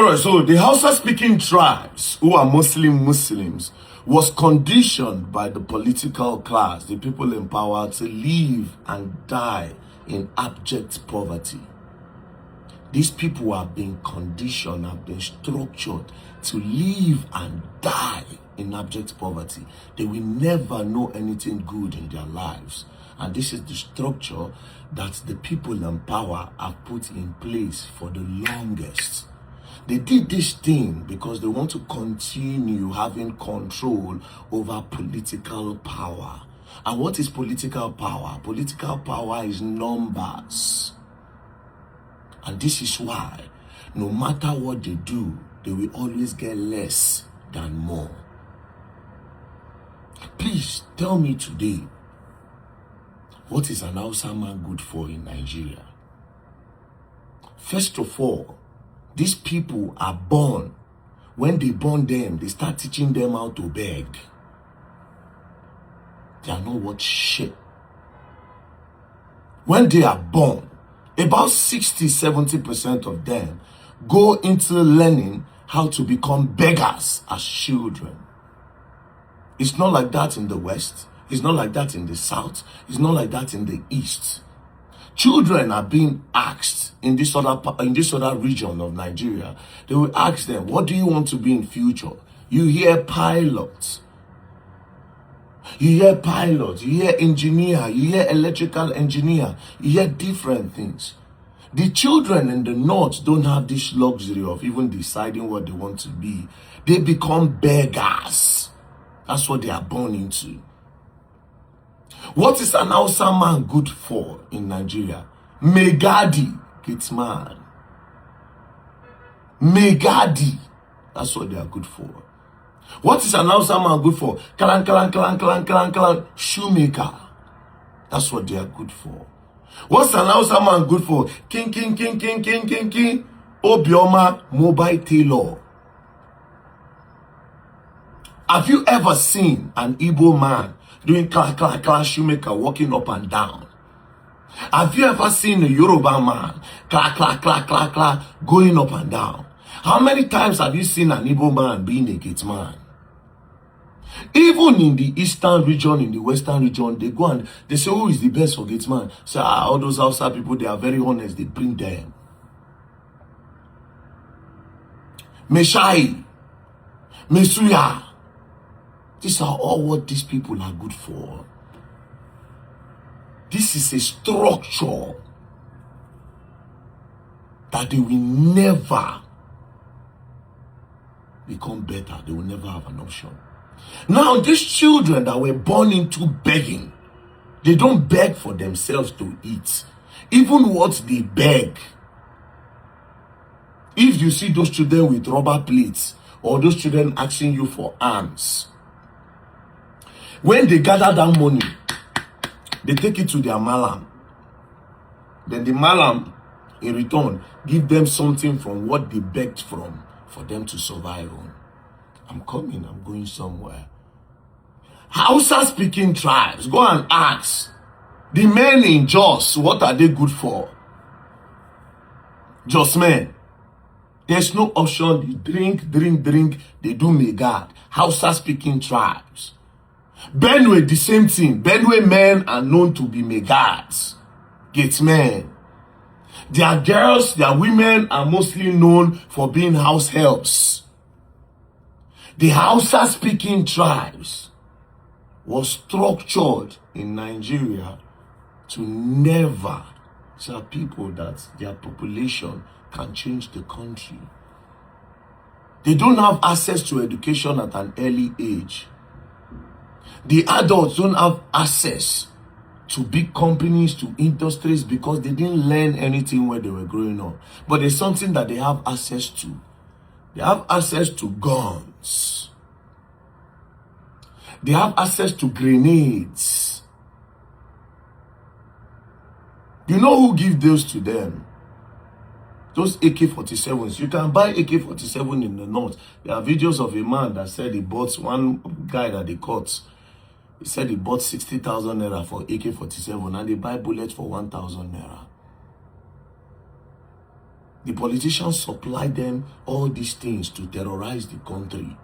Alright, so the Hausa-speaking tribes, who are Muslims, was conditioned by the political class, the people in power, to live and die in abject poverty. These people have been conditioned, have been structured to live and die in abject poverty. They will never know anything good in their lives. And this is the structure that the people in power have put in place for the longest. They did this thing because they want to continue having control over political power. And what is political power? Political power is numbers. And this is why, no matter what they do, they will always get less than more. Please tell me today, what is an Hausa man good for in Nigeria? First of all, these people are born. When they born them, they start teaching them how to beg. They are not worth shit. When they are born, about 60-70% of them go into learning how to become beggars as children. It's not like that in the West. It's not like that in the South. It's not like that in the East. Children are being asked in this other region of Nigeria. They will ask them, what do you want to be in future? You hear pilots. You hear pilot, you hear engineer, you hear electrical engineer, you hear different things. The children in the North don't have this luxury of even deciding what they want to be. They become beggars. That's what they are born into. What is an Hausa man good for in Nigeria? Megadi gets man. Megadi. That's what they are good for. What is an Hausa man good for? Kalan, shoemaker. That's what they are good for. What's an Hausa man good for? King. Obioma, mobile tailor. Have you ever seen an Igbo man doing kalan shoemaker walking up and down? Have you ever seen a Yoruba man kalan going up and down? How many times have you seen an Igbo man being a gate man? Even in the eastern region, in the western region, they go and they say, who is the best for gate man? So all those outside people, they are very honest. They bring them. Meshai, Mesuya. These are all what these people are good for. This is a structure that they will never become better. They will never have an option. Now, these children that were born into begging, they don't beg for themselves to eat. Even what they beg, if you see those children with rubber plates or those children asking you for alms, when they gather that money, they take it to their malam. Then the malam, in return, give them something from what they begged from for them to survive on. I'm coming, I'm going somewhere. Hausa-speaking tribes, go and ask the men in Jos, what are they good for? Jos men. There's no option. They drink. They do megad. Hausa-speaking tribes. Benue, the same thing. Benue men are known to be megads. Gate men. Their girls, their women are mostly known for being house helps. The Hausa-speaking tribes was structured in Nigeria to never tell people that their population can change the country. They don't have access to education at an early age. The adults don't have access to big companies, to industries, because they didn't learn anything when they were growing up. But there's something that they have access to. They have access to guns. They have access to grenades. You know who give those to them? Those AK-47s. You can buy AK-47 in the north. There are videos of a man that said he bought, one guy that they caught. He said he bought 60,000 naira for AK-47 and they buy bullets for 1,000 naira. The politicians supply them all these things to terrorize the country.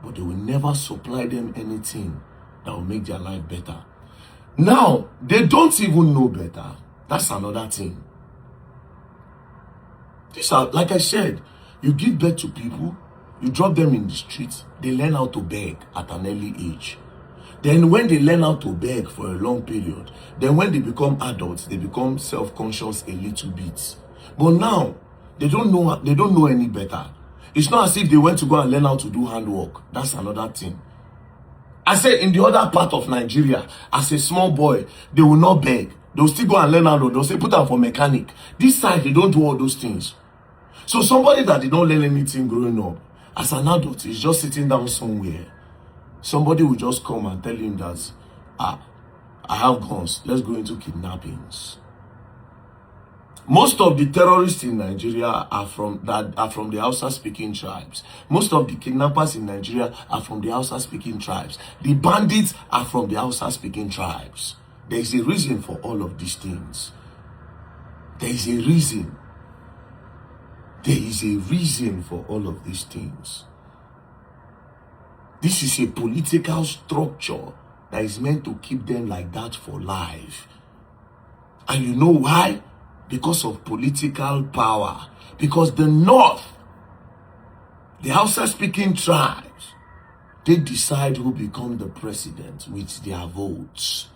But they will never supply them anything that will make their life better. Now, they don't even know better. That's another thing. These are, like I said, you give birth to people, you drop them in the streets, they learn how to beg at an early age. Then when they learn how to beg for a long period, then when they become adults, they become self-conscious a little bit. But now, they don't know any better. It's not as if they went to go and learn how to do handwork. That's another thing. I say in the other part of Nigeria, as a small boy, they will not beg. They'll still go and learn how to, they'll say put them for mechanic. This side, they don't do all those things. So somebody that did not learn anything growing up, as an adult, is just sitting down somewhere. Somebody will just come and tell him that, I have guns, let's go into kidnappings. Most of the terrorists in Nigeria are from the Hausa-speaking tribes. Most of the kidnappers in Nigeria are from the Hausa-speaking tribes. The bandits are from the Hausa-speaking tribes. There is a reason for all of these things. There is a reason. There is a reason for all of these things. This is a political structure that is meant to keep them like that for life. And you know why? Because of political power. Because the North, the Hausa-speaking tribes, they decide who become the president with their votes.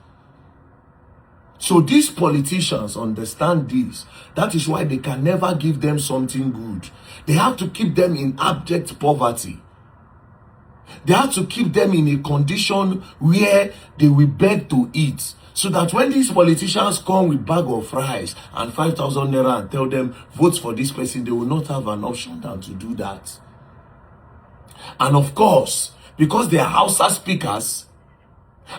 So these politicians understand this. That is why they can never give them something good. They have to keep them in abject poverty. They have to keep them in a condition where they will beg to eat. So that when these politicians come with bag of rice and 5,000 naira and tell them, vote for this person, they will not have an option than to do that. And of course, because they are Hausa speakers,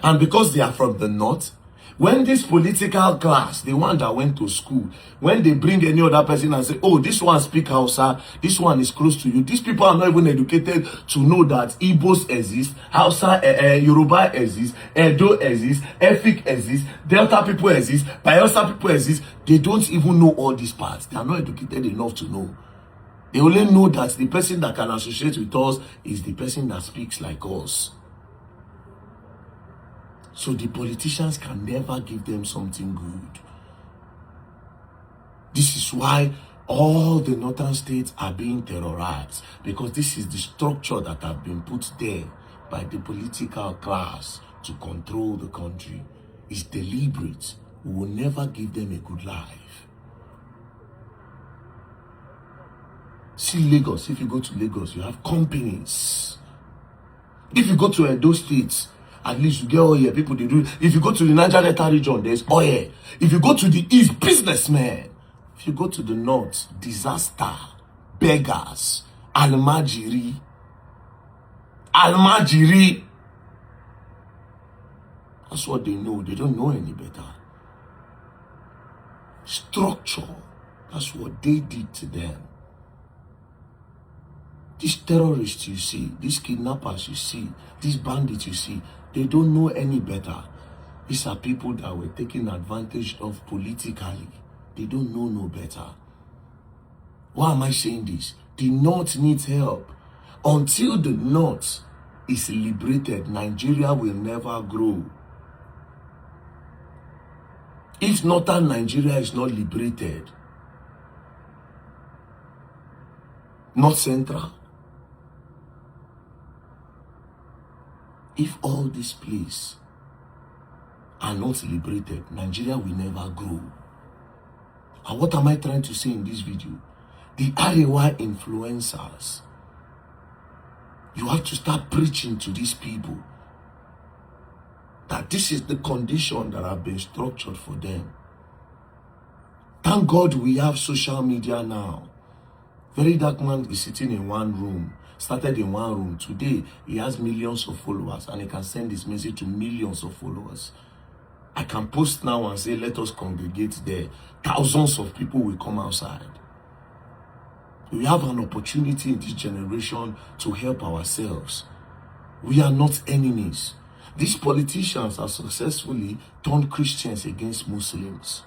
and because they are from the North, when this political class, the one that went to school, when they bring any other person and say, oh, this one speak Hausa, this one is close to you, these people are not even educated to know that Igbos exist, Hausa, Yoruba exist, Edo exist, Efik exist, Delta people exist, Bayelsa people exist. They don't even know all these parts. They are not educated enough to know. They only know that the person that can associate with us is the person that speaks like us. So the politicians can never give them something good. This is why all the northern states are being terrorized, because this is the structure that has been put there by the political class to control the country. It's deliberate. We will never give them a good life. See Lagos. If you go to Lagos, you have companies. If you go to Edo State, at least you get oil. People, they do. If you go to the Niger Delta region, there's oil. If you go to the east, businessmen. If you go to the north, disaster, beggars, almajiri. That's what they know. They don't know any better. Structure. That's what they did to them. These terrorists you see, these kidnappers you see, these bandits you see, they don't know any better. These are people that were taken advantage of politically. They don't know no better. Why am I saying this? The North needs help. Until the North is liberated, Nigeria will never grow. If northern Nigeria is not liberated, North Central, if all these places are not liberated, Nigeria will never grow. And what am I trying to say in this video? The Arewa influencers, you have to start preaching to these people that this is the condition that have been structured for them. Thank God we have social media now. Very Dark Man is sitting in one room, started in one room. Today, he has millions of followers and he can send his message to millions of followers. I can post now and say, let us congregate there. Thousands of people will come outside. We have an opportunity in this generation to help ourselves. We are not enemies. These politicians have successfully turned Christians against Muslims.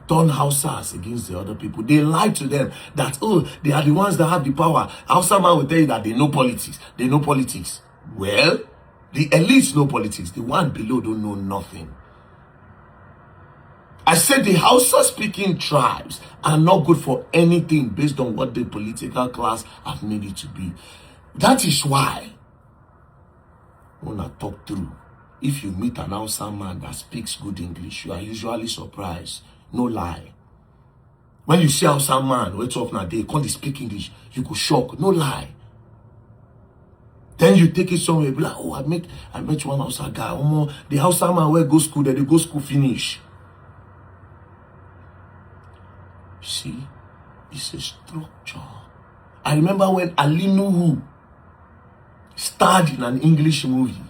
turn Hausas against the other people. They lie to them that, oh, they are the ones that have the power. Hausa man will tell you that they know politics. They know politics. Well, the elites know politics. The one below don't know nothing. I said the Hausa-speaking tribes are not good for anything based on what the political class have made it to be. That is why, when I talk through, if you meet an Hausa man that speaks good English, you are usually surprised. No lie. When you see Hausa man, wait up now, they can't speak English, you go shock. No lie. Then you take it somewhere, be like, oh, I met one Hausa guy. The Hausa man where go school, they go school finish. See, it's a structure. I remember when Ali Nuhu starred in an English movie.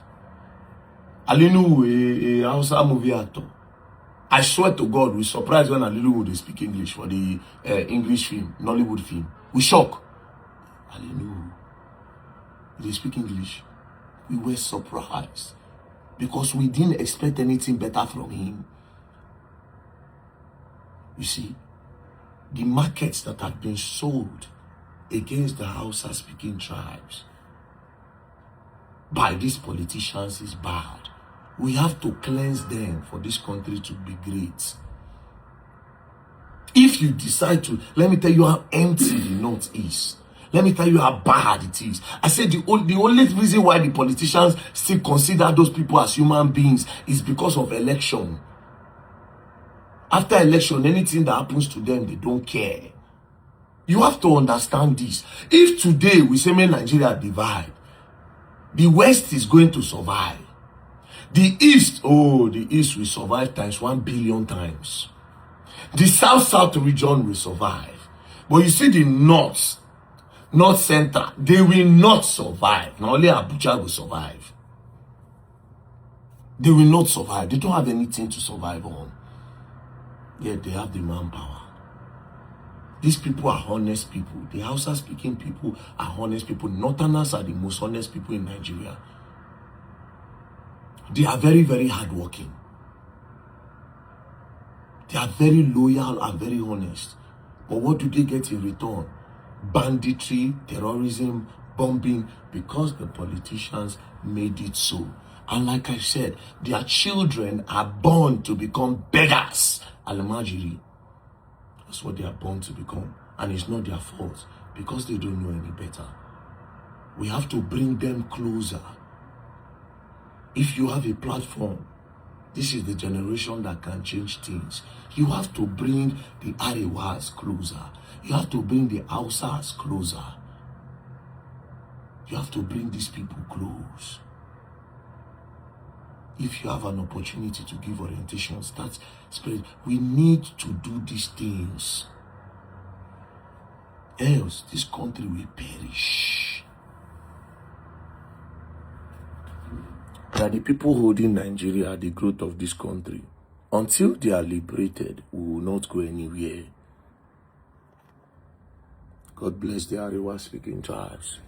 Ali Nuhu, a Hausa movie actor. I swear to God, we surprised when Ali Nuhu they speak English for the English film, Nollywood film. We shock. Ali Nuhu, they speak English. We were surprised because we didn't expect anything better from him. You see, the markets that have been sold against the Hausa-speaking tribes by these politicians is bad. We have to cleanse them for this country to be great. If you decide to, let me tell you how empty the North is. Let me tell you how bad it is. I said the only reason why the politicians still consider those people as human beings is because of election. After election, anything that happens to them, they don't care. You have to understand this. If today we say make Nigeria divide, the West is going to survive. The East, the East will survive times 1 billion times. The South region will survive. But you see the North Center, they will not survive. Now only Abuja will survive. They will not survive. They don't have anything to survive on. Yet they have the manpower. These people are honest people. The Hausa-speaking people are honest people. Northerners are the most honest people in Nigeria. They are very, very hardworking. They are very loyal and very honest. But what do they get in return? Banditry, terrorism, bombing, because the politicians made it so. And like I said, their children are born to become beggars. Alamajiri. That's what they are born to become. And it's not their fault because they don't know any better. We have to bring them closer. If you have a platform, this is the generation that can change things. You have to bring the Arewas closer. You have to bring the Hausas closer. You have to bring these people close. If you have an opportunity to give orientation, start spread. We need to do these things. Else, this country will perish. That the people holding Nigeria, the growth of this country, until they are liberated, we will not go anywhere. God bless the Arewa speaking tribes.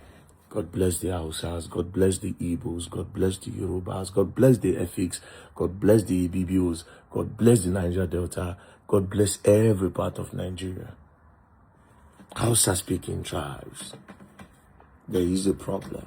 God bless the Hausas. God bless the Igbos. God bless the Yorubas. God bless the Efiks. God bless the Ibibios. God bless the Niger Delta. God bless every part of Nigeria. Hausa speaking tribes. There is a problem.